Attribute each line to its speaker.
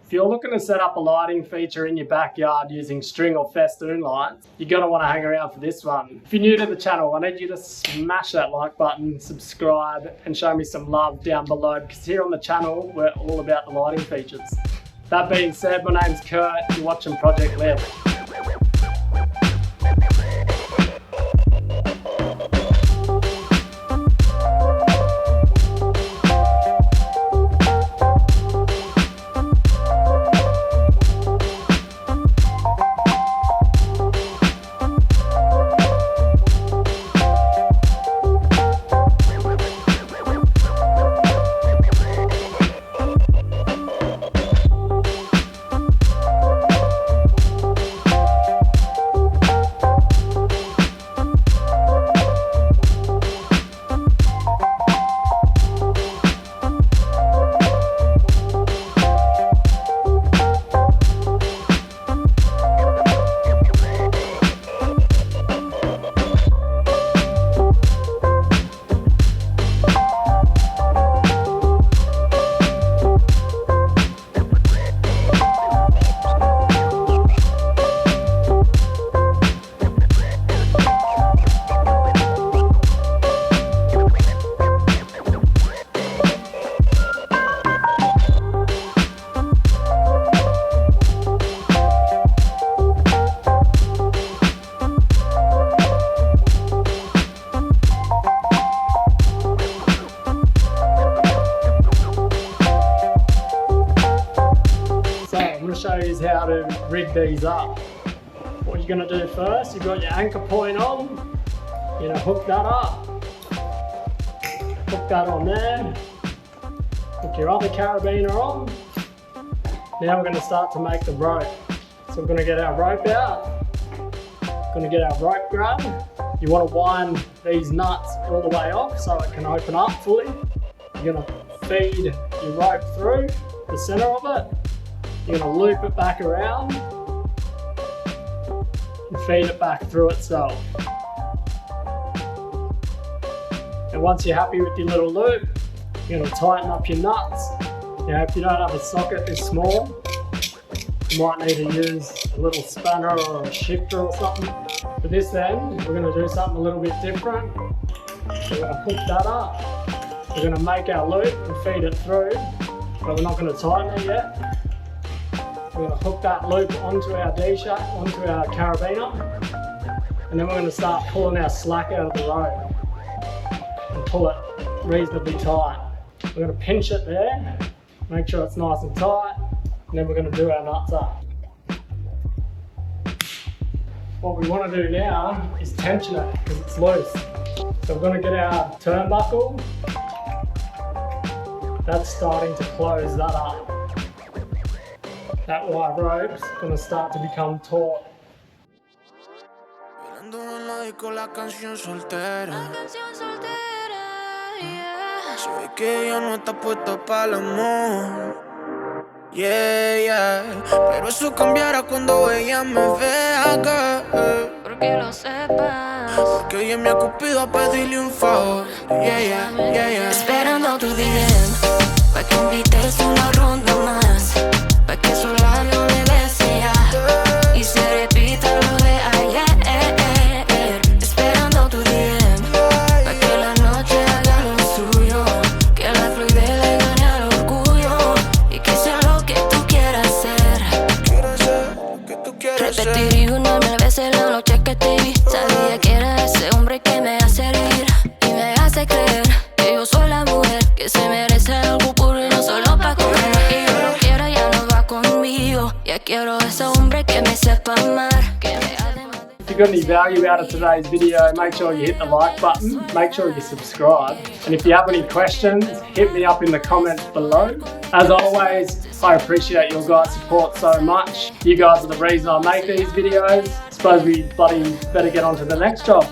Speaker 1: If you're looking to set up a lighting feature in your backyard using string or Festoon lights, you're going to want to hang around for this one. If you're new to the channel, I need you to smash that like button, subscribe, and show me some love down below, because here on the channel, we're all about the lighting features. That being said, my name's Kurt, you're watching Project Lift. Show you how to rig these up. What you're going to do first, you've got your anchor point on, you're going to hook that up, hook that on there, hook your other carabiner on. Now we're going to start to make the rope. So we're going to get our rope out, going to get our rope grab. You want to wind these nuts all the way off so it can open up fully. You're going to feed your rope through the center of it. You're going to loop it back around and feed it back through itself. And once you're happy with your little loop, you're going to tighten up your nuts. Now if you don't have a socket this small, you might need to use a little spanner or a shifter or something. For this end, we're going to do something a little bit different. We're going to hook that up. We're going to make our loop and feed it through, but we're not going to tighten it yet. We're going to hook that loop onto our D-shape, onto our carabiner, and then we're going to start pulling our slack out of the rope and pull it reasonably tight. We're going to pinch it there, make sure it's nice and tight, and then we're going to do our nuts up. What we want to do now is tension it because it's loose. So we're going to get our turnbuckle. That's starting to close that up. That white rope's going to start to become taut. La canción soltera, se ve que ella no está puesta para el amor. Yeah, yeah. Pero eso cambiará cuando ella me vea, girl. Porque lo sepas. Porque ella me ha cupido a pedirle un favor. Yeah, yeah, yeah, yeah. Esperando tu DM, pa' que invites una ronda más, pa' que su labio le desea y se repita lo de ayer. Esperando tu DM, pa' que la noche haga lo suyo, que la fluidez le gane al orgullo y que sea lo que tú quieras hacer. Repetiría una mil veces la noche que te vi. Sabía que era ese hombre que me hace reír y me hace creer que yo soy la mujer que se merece algo puro y no solo pa' comer. Y yo lo quiero, ya no va conmigo. Ya quiero ese hombre que me sepa amar, que me hace más. If you got any value out of today's video, make sure you hit the like button, make sure you subscribe, and if you have any questions, hit me up in the comments below. As always, I appreciate your guys' support so much. You guys are the reason I make these videos. Suppose we bloody better get on to the next job.